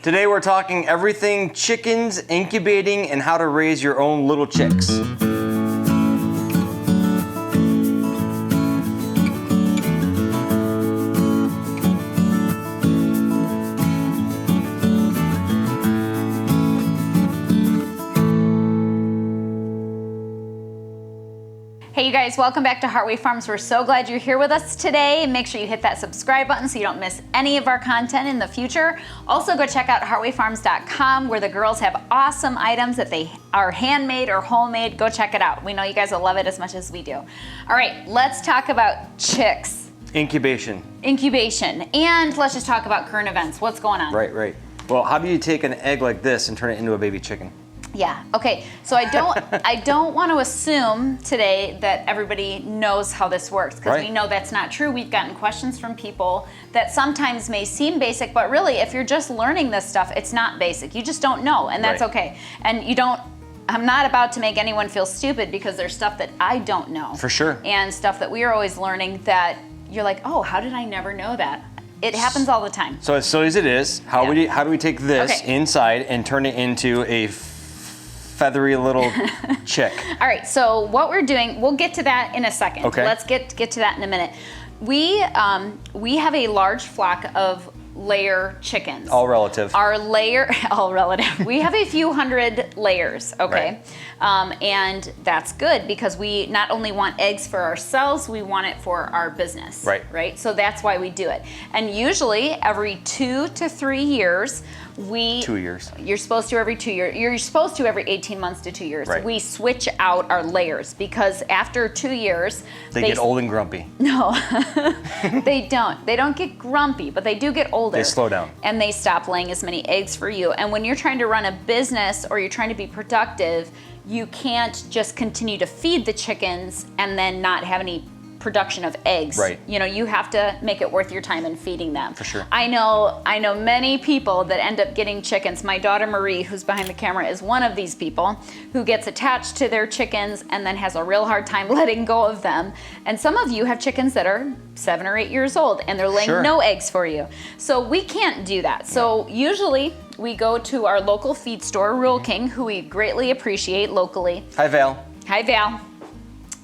Today we're talking everything chickens, incubating, and how to raise your own little chicks. Hey you guys, welcome back to Heartway Farms. We're so glad you're here with us today. Make sure you hit that subscribe button so you don't miss any of our content in the future. Also go check out heartwayfarms.com where the girls have awesome items that they are handmade or homemade. Go check it out. We know you guys will love it as much as we do. All right, let's talk about chicks. Incubation. Incubation. And let's just talk about current events. What's going on? Right. Well, how do you take an egg like this and turn it into a baby chicken? Yeah, okay, so I don't want to assume today that everybody knows how this works, because we know that's not true. We've gotten questions from people that sometimes may seem basic, but really if you're just learning this stuff, it's not basic. You just don't know, and that's okay. And I'm not about to make anyone feel stupid, because there's stuff that I don't know. For sure. And stuff that we are always learning that you're like, oh, how did I never know that? It happens all the time. So as silly as it is, how do we take this inside and turn it into a feathery little chick? All right, so what we're doing, we'll get to that in a second. Okay. Let's get to that in a minute. We have a large flock of layer chickens. All relative. All relative. We have a few hundred layers, okay? And that's good, because we not only want eggs for ourselves, we want it for our business. Right? So that's why we do it. And usually every 2 to 3 years, 2 years. You're supposed to every 2 years. You're supposed to every 18 months to 2 years. Right. We switch out our layers, because after 2 years, they get old and grumpy. No, they don't. They don't get grumpy, but they do get older. They slow down. And they stop laying as many eggs for you. And when you're trying to run a business or you're trying to be productive, you can't just continue to feed the chickens and then not have any production of eggs. Right. You know, you have to make it worth your time in feeding them. For sure. I know many people that end up getting chickens. My daughter Marie, who's behind the camera, is one of these people who gets attached to their chickens and then has a real hard time letting go of them. And some of you have chickens that are 7 or 8 years old and they're laying no eggs for you. So we can't do that. So usually we go to our local feed store, Rural King, who we greatly appreciate locally. Hi, Val. Hi, Val.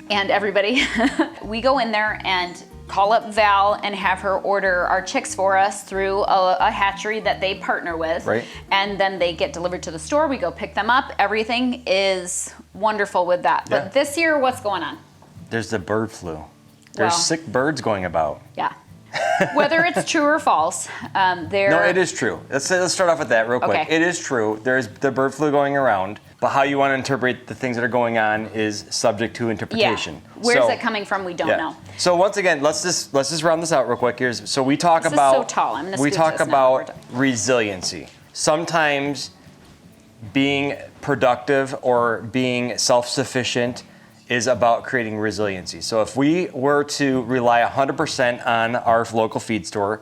And everybody. We go in there and call up Val and have her order our chicks for us through a hatchery that they partner with. Right. And then they get delivered to the store. We go pick them up. Everything is wonderful with that. Yeah. But this year, what's going on? There's the bird flu. There's sick birds going about. Yeah. Whether it's true or false, No, it is true. Let's start off with that real quick. Okay. It is true. There's the bird flu going around, but how you want to interpret the things that are going on is subject to interpretation. Yeah. Where's it coming from? We don't know. So once again, let's just round this out real quick. So we talk This about is so tall. I'm gonna we scoot talk this now. about resiliency. Sometimes being productive or being self-sufficient is about creating resiliency. So if we were to rely 100% on our local feed store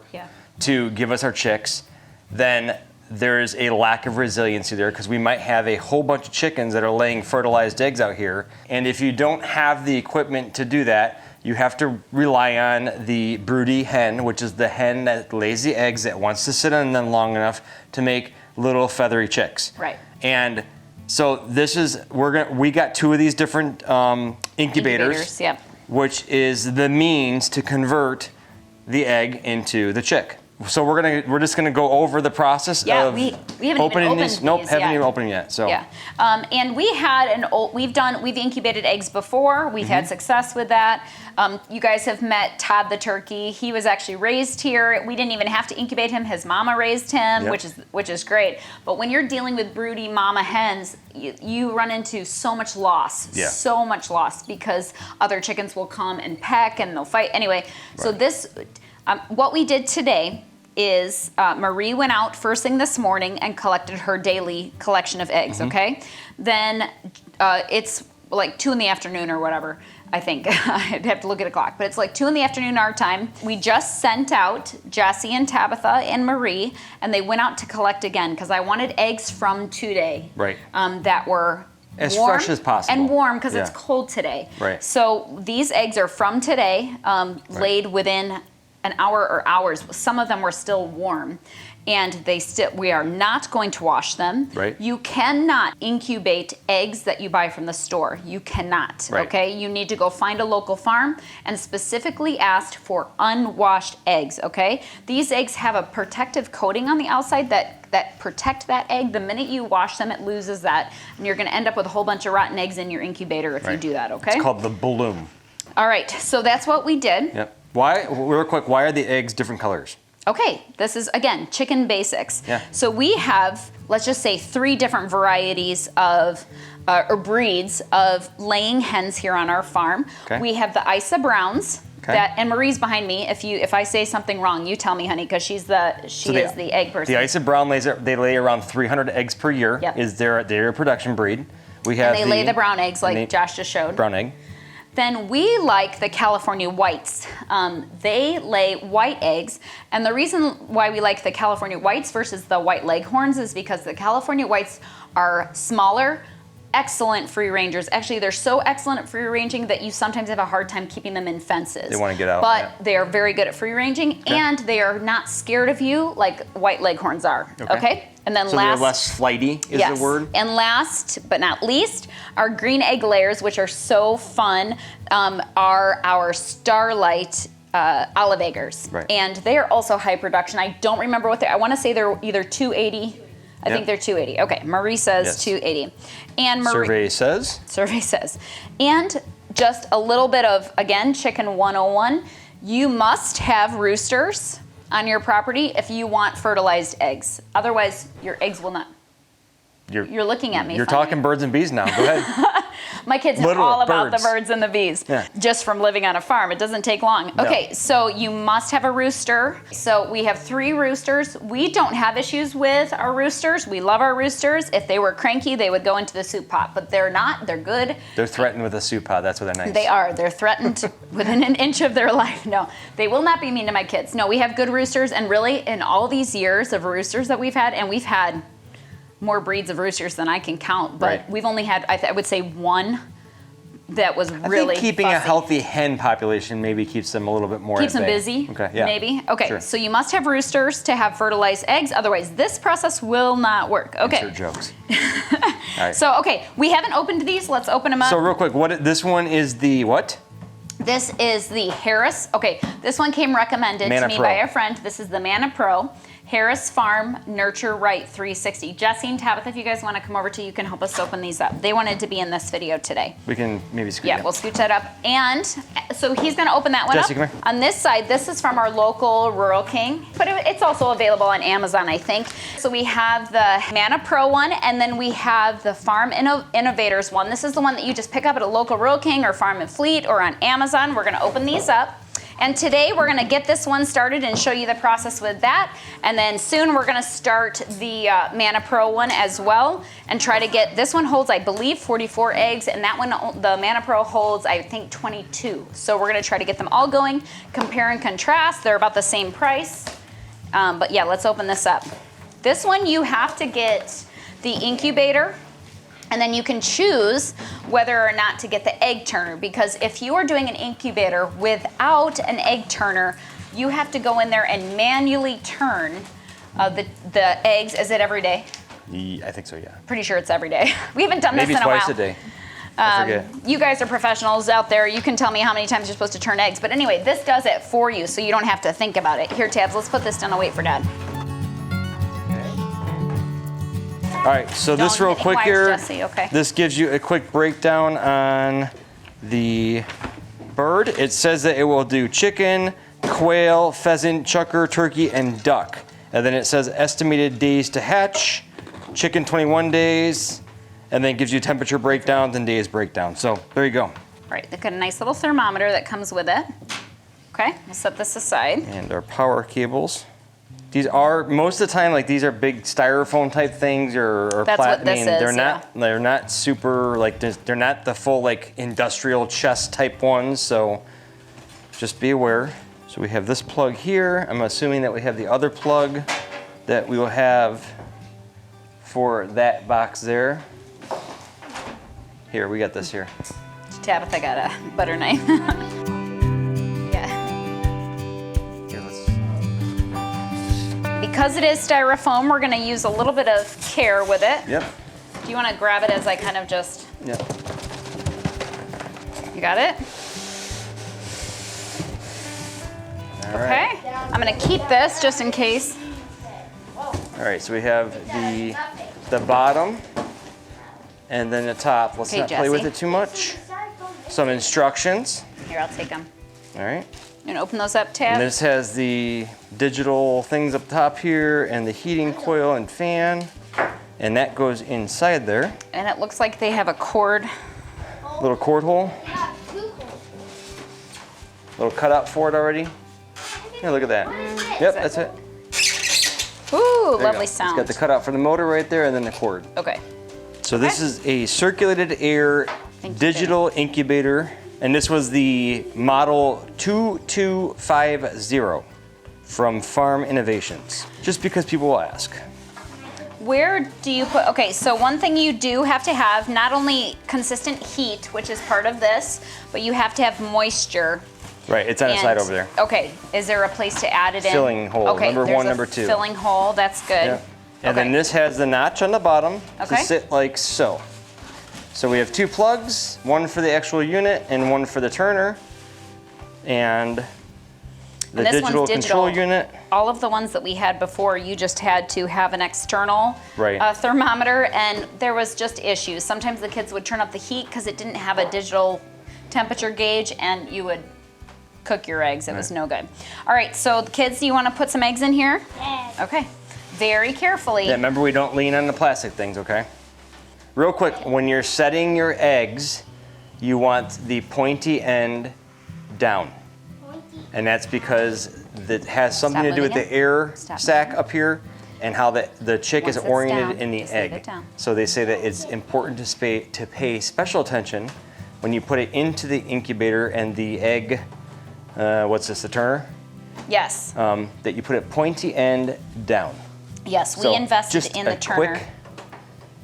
to give us our chicks, then there's a lack of resiliency there, because we might have a whole bunch of chickens that are laying fertilized eggs out here. And if you don't have the equipment to do that, you have to rely on the broody hen, which is the hen that lays the eggs, that wants to sit on them long enough to make little feathery chicks. Right. And so we got 2 of these different incubators, which is the means to convert the egg into the chick. So we're just gonna go over the process of we haven't opening even these. Nope, haven't even opened yet. So and we had we've incubated eggs before. We've had success with that. You guys have met Todd the turkey. He was actually raised here. We didn't even have to incubate him. His mama raised him, which is great. But when you're dealing with broody mama hens, you run into so much loss, so much loss, because other chickens will come and peck and they'll fight. Anyway, so this. What we did today is Marie went out first thing this morning and collected her daily collection of eggs, okay? Then it's like 2 in the afternoon or whatever, I think. I'd have to look at a clock, but it's like 2 in the afternoon our time. We just sent out Jessie and Tabitha and Marie, and they went out to collect again, because I wanted eggs from today that were as warm fresh as possible. And warm, because it's cold today. Right. So these eggs are from today, laid within an hour or hours. Some of them were still warm. and we are not going to wash them. Right. You cannot incubate eggs that you buy from the store. You cannot, Right. okay? You need to go find a local farm and specifically ask for unwashed eggs, okay? These eggs have a protective coating on the outside that protect that egg. The minute you wash them, it loses that, and you're gonna end up with a whole bunch of rotten eggs in your incubator if you do that, okay? It's called the bloom. All right, so that's what we did. Yep. Real quick, why are the eggs different colors? Okay, this is, again, chicken basics. Yeah. So we have, let's just say, 3 different varieties of, or breeds of laying hens here on our farm. Okay. We have the Isa Browns, Okay. and Marie's behind me. If I say something wrong, you tell me, honey, because she is the egg person. The Isa Brown they lay around 300 eggs per year. Yep. They're a production breed. We have and they lay the brown eggs like Josh just showed. Brown egg. Then we like the California whites. They lay white eggs, and the reason why we like the California whites versus the white leghorns is because the California whites are smaller, excellent free rangers. Actually, they're so excellent at free ranging that you sometimes have a hard time keeping them in fences. They want to get out. But yeah. they are very good at free ranging, and they are not scared of you like white leghorns are. Okay? And then so they're less flighty is yes. the word? And last but not least, our green egg layers, which are so fun, are our Starlight olive eggers. Right. And they are also high production. I don't remember what I want to say they're either 280. I think they're 280. Okay, Marie says Yes. 280. And Survey says. And just a little bit of, again, chicken 101. You must have roosters on your property if you want fertilized eggs. Otherwise, your eggs will not. You're looking at me. You're funny. talking birds and bees now. Go ahead. My kids know Literal all about birds. the birds and the bees, Yeah. just from living on a farm. It doesn't take long. No. Okay, so you must have a rooster. So we have 3 roosters. We don't have issues with our roosters. We love our roosters. If they were cranky, they would go into the soup pot, but they're not. They're good. They're threatened with a soup pod. That's why they're nice. They are. They're threatened within an inch of their life. No, they will not be mean to my kids. No, we have good roosters, and really, in all these years of roosters that we've had, and we've had more breeds of roosters than I can count, but Right. we've only had, I would say, 1 that was I really think keeping a fussy. healthy hen population maybe keeps them a little bit more Keeps at them bay. busy, Okay, yeah. maybe. Okay, Sure. so you must have roosters to have fertilized eggs. Otherwise, this process will not work. Okay. Insert jokes. All right. So, okay, we haven't opened these. Let's open them up. So real quick, this one is the what? This is the Harris. Okay, this one came recommended to me MannaPro. by a friend. This is the MannaPro Harris Farm Nurture Right 360. Jesse and Tabitha, if you guys want to come over to, you can help us open these up. They wanted to be in this video today. We can maybe scoot. Yeah, we'll scooch that up. And so he's going to open that one Jesse, up. come here. On this side, this is from our local Rural King, but it's also available on Amazon, I think. So we have the MannaPro one, and then we have the Farm Innovators one. This is the one that you just pick up at a local Rural King or Farm and Fleet or on Amazon. We're going to open these up. And today we're going to get this one started and show you the process with that. And then soon we're going to start the MannaPro one as well and try to get, this one holds, I believe, 44 eggs, and that one, the MannaPro holds, I think, 22. So we're going to try to get them all going, compare and contrast. They're about the same price. But yeah, let's open this up. This one you have to get the incubator, and then you can choose whether or not to get the egg turner, because if you are doing an incubator without an egg turner, you have to go in there and manually turn the eggs. Is it every day? I think so, yeah. Pretty sure it's every day. We haven't done Maybe this in a while. twice a day. I forget. You guys are professionals out there. You can tell me how many times you're supposed to turn eggs. But anyway, this does it for you, so you don't have to think about it. Here, Tabs, let's put this down and wait for Dad. All right, so this Don't real get quick quiet, here, Jesse, okay. this gives you a quick breakdown on the bird. It says that it will do chicken, quail, pheasant, chucker, turkey, and duck. And then it says estimated days to hatch, chicken 21 days, and then it gives you temperature breakdowns and days breakdown. So there you go. All right, they've got a nice little thermometer that comes with it. Okay, we'll set this aside. And our power cables. These are, most of the time, like these are big styrofoam type things or That's plat. what this I mean, is, they're not super, like, they're not the full, like, industrial chest type ones, so just be aware. So we have this plug here. I'm assuming that we have the other plug that we will have for that box there. Here, we got this here. Tabitha got a butter knife. Yeah. Here, let's... Because it is styrofoam, we're gonna use a little bit of care with it. Yep. Do you wanna grab it as I kind of just... Yep. You got it? All right. Okay. I'm gonna keep this just in case. All right, so we have the bottom and then the top. Let's Okay, not play with Jesse. it too much. Some instructions. Here, I'll take them. All right. And open those up, And Tab. this has the digital things up top here and the heating coil and fan. And that goes inside there. And it looks like they have a cord. Little cord hole. Little cutout for it already. Yeah, look at that. Yep, that's it. Ooh, There you go. lovely It's sound. got the cutout for the motor right there and then the cord. Okay. So this is a circulated air digital incubator, and this was the model 2250 from Farm Innovations, just because people will ask. Where do you put, okay, so one thing you do have to have, not only consistent heat, which is part of this, but you have to have moisture. Right, it's on the side And- over there. Okay, is there a place to add it in? Filling hole, Okay, number there's one, a number two. filling hole, that's good. Yeah. And Okay. then this has the notch on the bottom Okay. to sit like so. So we have two plugs, one for the actual unit and one for the turner. And the And this one's digital control digital. unit. All of the ones that we had before, you just had to have an external Right. thermometer, and there was just issues. Sometimes the kids would turn up the heat because it didn't have a digital temperature gauge, and you would cook your eggs. It was no good. All right, so the kids, do you want to put some eggs in here? Yes. Okay, very carefully. Yeah, remember we don't lean on the plastic things, okay? Real quick, when you're setting your eggs, you want the pointy end down. And that's because it has something Stop to do with moving the air Stop sac moving. up here and how the chick Once is it's oriented down, in the just leave egg. it down. So they say that it's important to pay special attention when you put it into the incubator and the egg, what's this, the turner? Yes, That you put it pointy end down. yes, we So invested just in the a turner. quick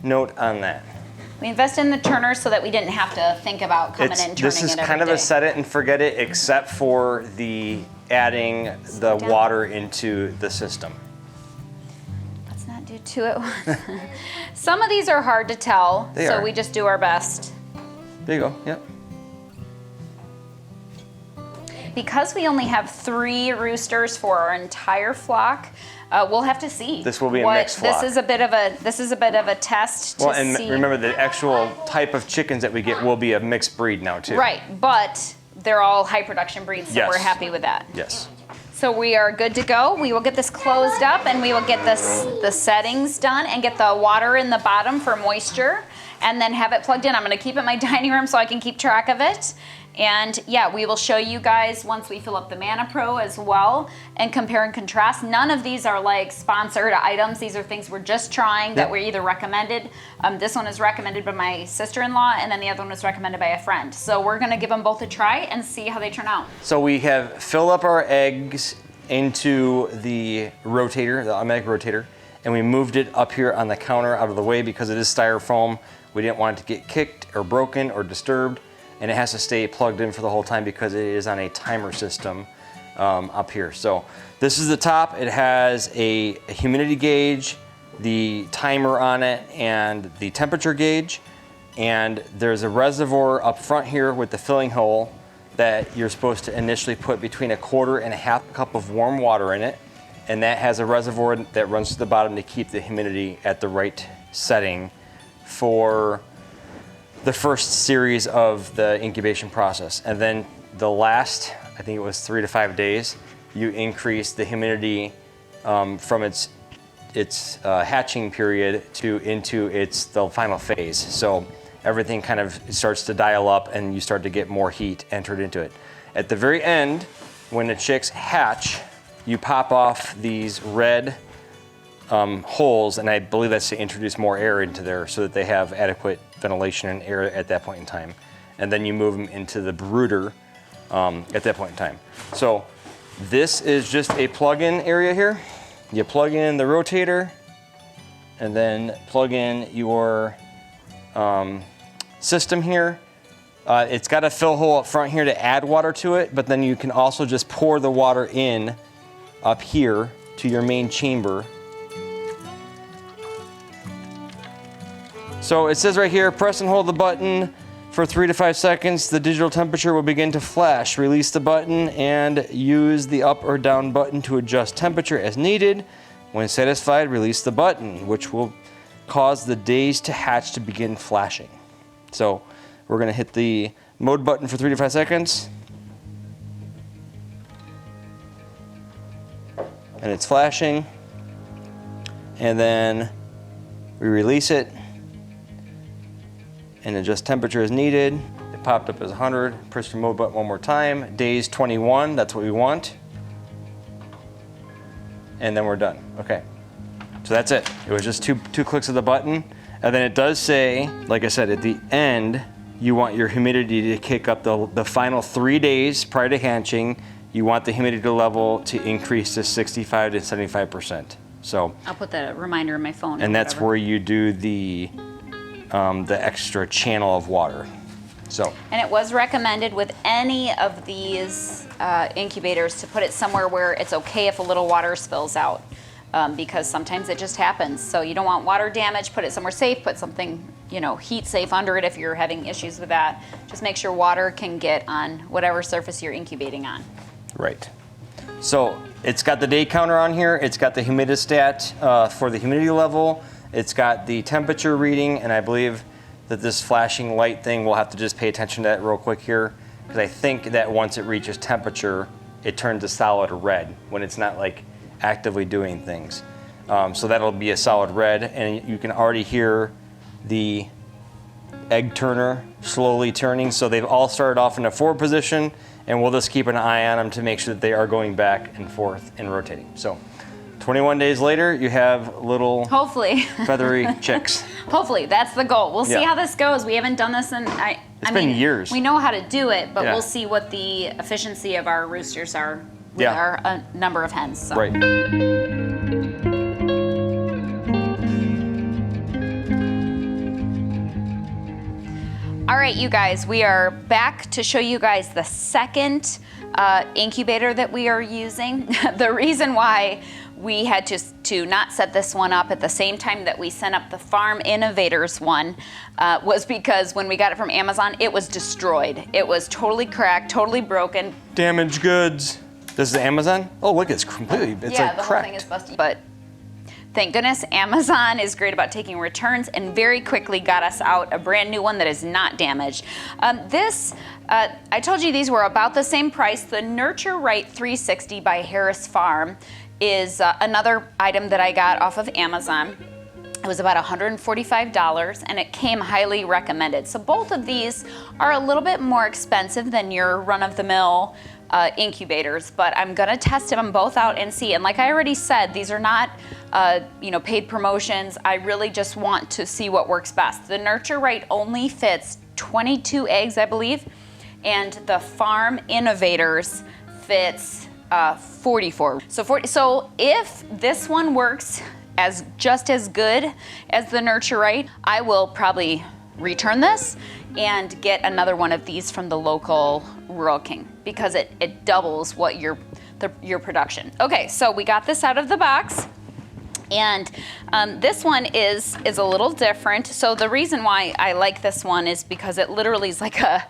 note on that. We invested in the turner so that we didn't have to think about coming in and turning This is it every kind of day. a set it and forget it, except for the adding the down. water into the system. Let's not do two at once. Some of these are hard to tell, They so are. we just do our best. There you go. Yep. Because we only have 3 roosters for our entire flock, we'll have to see. This will be a mixed flock. This is a bit of a test to Well, and see. remember the actual type of chickens that we get will be a mixed breed now too. Right, but they're all high production breeds, so Yes. we're happy with that. Yes. So we are good to go. We will get this closed up and we will get the settings done and get the water in the bottom for moisture and then have it plugged in. I'm gonna keep it in my dining room so I can keep track of it. And yeah, we will show you guys once we fill up the MannaPro as well and compare and contrast. None of these are like sponsored items. These are things we're just trying that Yep. were either recommended. This one is recommended by my sister-in-law and then the other one was recommended by a friend. So we're gonna give them both a try and see how they turn out. So we have filled up our eggs into the rotator, the automatic rotator, and we moved it up here on the counter out of the way because it is styrofoam. We didn't want it to get kicked or broken or disturbed, and it has to stay plugged in for the whole time because it is on a timer system up here. So this is the top. It has a humidity gauge, the timer on it, and the temperature gauge. And there's a reservoir up front here with the filling hole that you're supposed to initially put between 1/4 and 1/2 cup of warm water in it. And that has a reservoir that runs to the bottom to keep the humidity at the right setting for the first series of the incubation process. And then the last, I think it was 3 to 5 days, you increase the humidity from its hatching period into the final phase. So everything kind of starts to dial up and you start to get more heat entered into it. At the very end, when the chicks hatch, you pop off these red holes, and I believe that's to introduce more air into there so that they have adequate ventilation and air at that point in time. And then you move them into the brooder at that point in time. So this is just a plug-in area here. You plug in the rotator and then plug in your system here. It's got a fill hole up front here to add water to it, but then you can also just pour the water in up here to your main chamber. So it says right here, press and hold the button for 3 to 5 seconds. The digital temperature will begin to flash. Release the button and use the up or down button to adjust temperature as needed. When satisfied, release the button, which will cause the days to hatch to begin flashing. So we're gonna hit the mode button for 3 to 5 seconds. And it's flashing. And then we release it and adjust temperature as needed. It popped up as 100. Press the mode button one more time. Days 21, that's what we want. And then we're done. Okay, so that's it. It was just two clicks of the button. And then it does say, like I said, at the end, you want your humidity to kick up the final 3 days prior to hatching. You want the humidity level to increase to 65 to 75%. So I'll put that reminder in my phone. And that's where you do the extra channel of water. So. And it was recommended with any of these incubators to put it somewhere where it's okay if a little water spills out, because sometimes it just happens. So you don't want water damage, put it somewhere safe, put something, heat safe under it if you're having issues with that. Just make sure water can get on whatever surface you're incubating on. Right. So it's got the day counter on here. It's got the humidistat for the humidity level. It's got the temperature reading, and I believe that this flashing light thing, we'll have to just pay attention to that real quick here, because I think that once it reaches temperature, it turns a solid red when it's not like actively doing things. So that'll be a solid red, and you can already hear the egg turner slowly turning. So they've all started off in a forward position, and we'll just keep an eye on them to make sure that they are going back and forth and rotating. So 21 days later, you have little hopefully feathery chicks. Hopefully, that's the goal. We'll see how this goes. We haven't done this in, It's been years. We know how to do it, but we'll see what the efficiency of our roosters are with our number of hens. So. Right. All right, you guys, we are back to show you guys the second incubator that we are using. The reason why we had to not set this one up at the same time that we sent up the Farm Innovators one was because when we got it from Amazon, it was destroyed. It was totally cracked, totally broken. Damaged goods. This is Amazon? Oh, look, it's completely, it's like the cracked. whole thing is busted. But thank goodness Amazon is great about taking returns and very quickly got us out a brand new one that is not damaged. I told you these were about the same price. The Nurture Right 360 by Harris Farm is another item that I got off of Amazon. It was about $145 and it came highly recommended. So both of these are a little bit more expensive than your run-of-the-mill incubators, but I'm gonna test them both out and see. And like I already said, these are not paid promotions. I really just want to see what works best. The Nurture Right only fits 22 eggs, I believe, and the Farm Innovators fits 44. So if this one works just as good as the Nurture Right, I will probably return this and get another one of these from the local Rural King because it doubles what your production. Okay, so we got this out of the box. And this one is a little different. So the reason why I like this one is because it literally is like a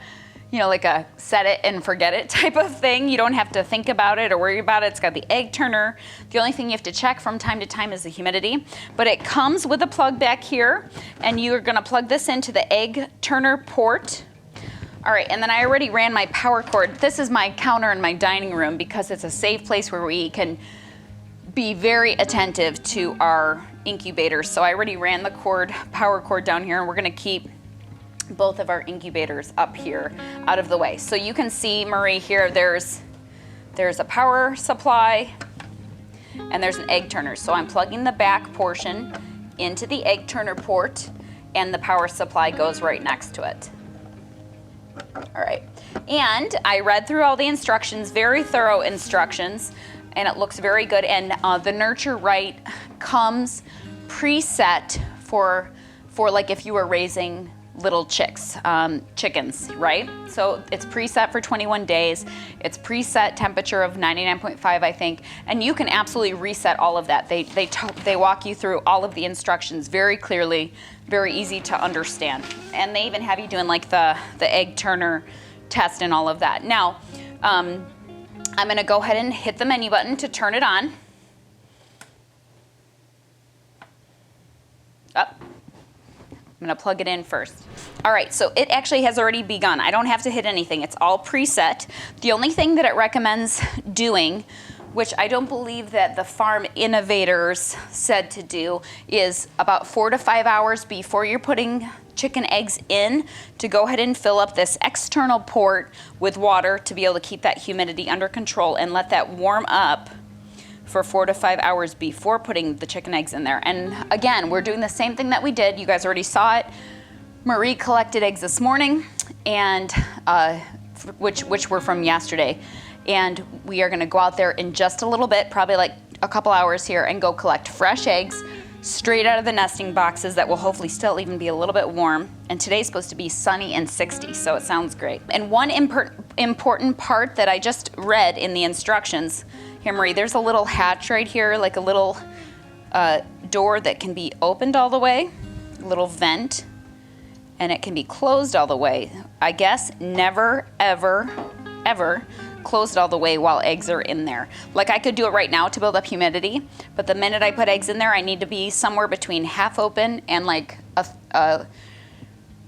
set it and forget it type of thing. You don't have to think about it or worry about it. It's got the egg turner. The only thing you have to check from time to time is the humidity. But it comes with a plug back here, and you're gonna plug this into the egg turner port. All right, and then I already ran my power cord. This is my counter in my dining room because it's a safe place where we can be very attentive to our incubators. So I already ran the power cord down here, and we're gonna keep both of our incubators up here out of the way. So you can see, Marie, here there's a power supply and there's an egg turner. So I'm plugging the back portion into the egg turner port and the power supply goes right next to it. All right, and I read through all the instructions, very thorough instructions, and it looks very good. And the Nurture Right comes preset for like if you were raising little chickens, right? So it's preset for 21 days. It's preset temperature of 99.5, I think, and you can absolutely reset all of that. They walk you through all of the instructions very clearly, very easy to understand, and they even have you doing like the egg turner test and all of that. Now, I'm gonna go ahead and hit the menu button to turn it on. Up. I'm gonna plug it in first. All right, so it actually has already begun. I don't have to hit anything, it's all preset. The only thing that it recommends doing, which I don't believe that the Farm Innovators said to do, is about 4 to 5 hours before you're putting chicken eggs in, to go ahead and fill up this external port with water to be able to keep that humidity under control and let that warm up for 4 to 5 hours before putting the chicken eggs in there. And again, we're doing the same thing that we did. You guys already saw it. Marie collected eggs this morning, and which were from yesterday. And we are gonna go out there in just a little bit, probably like a couple hours here, and go collect fresh eggs straight out of the nesting boxes that will hopefully still even be a little bit warm. And today's supposed to be sunny and 60, so it sounds great. And one important part that I just read in the instructions, here Marie, there's a little hatch right here, like a little door that can be opened all the way, a little vent, and it can be closed all the way. I guess never, ever, ever closed all the way while eggs are in there. Like I could do it right now to build up humidity, but the minute I put eggs in there, I need to be somewhere between half open and like a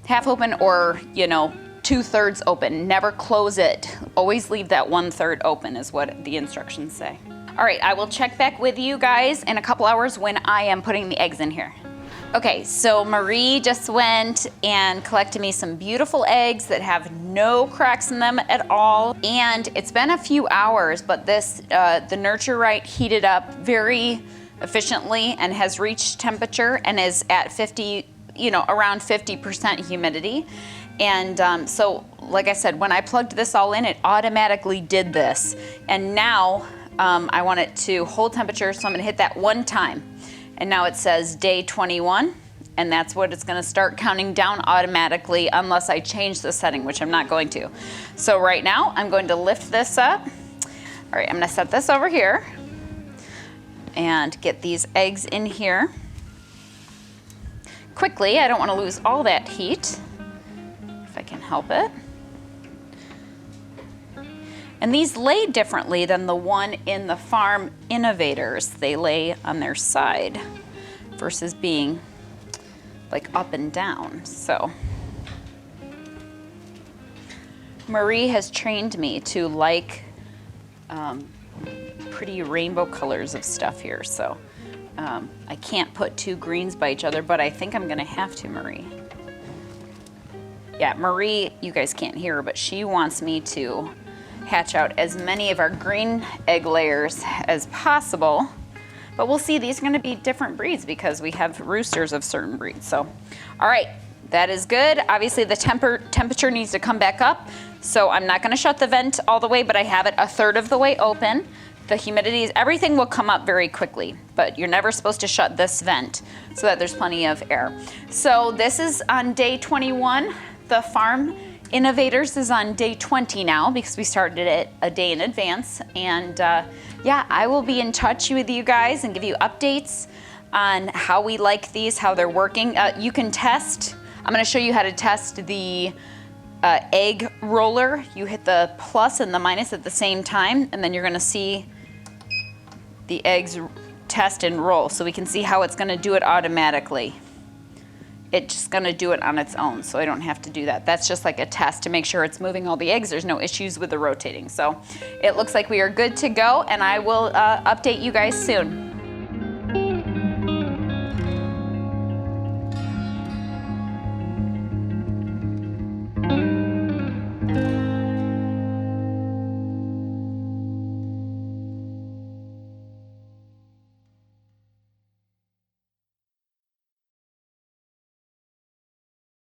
half open, or 2/3 open. Never close it. Always leave that 1/3 open is what the instructions say. All right, I will check back with you guys in a couple hours when I am putting the eggs in here. Okay, so Marie just went and collected me some beautiful eggs that have no cracks in them at all. And it's been a few hours, but the nurture right heated up very efficiently and has reached temperature and is at 50, around 50% humidity. And so, like I said, when I plugged this all in, it automatically did this. And now I want it to hold temperature, so I'm gonna hit that one time. And now it says day 21, and that's what it's gonna start counting down automatically unless I change the setting, which I'm not going to. So right now, I'm going to lift this up. All right, I'm gonna set this over here and get these eggs in here quickly. I don't wanna lose all that heat, if I can help it. And these lay differently than the one in the Farm Innovators. They lay on their side versus being like up and down. So Marie has trained me to like pretty rainbow colors of stuff here. So I can't put two greens by each other, but I think I'm gonna have to, Marie. Yeah, Marie, you guys can't hear her, but she wants me to hatch out as many of our green egg layers as possible. But we'll see, these are gonna be different breeds because we have roosters of certain breeds. So, all right, that is good. Obviously the temperature needs to come back up. So I'm not gonna shut the vent all the way, but I have it 1/3 of the way open. The humidity, everything will come up very quickly, but you're never supposed to shut this vent so that there's plenty of air. So this is on day 21. The Farm Innovators is on day 20 now because we started it a day in advance. And yeah, I will be in touch with you guys and give you updates on how we like these, how they're working. You can test, I'm gonna show you how to test the egg roller. You hit the plus and the minus at the same time, and then you're gonna see the eggs test and roll. So we can see how it's gonna do it automatically. It's just gonna do it on its own, so I don't have to do that. That's just like a test to make sure it's moving all the eggs. There's no issues with the rotating. So it looks like we are good to go, and I will update you guys soon.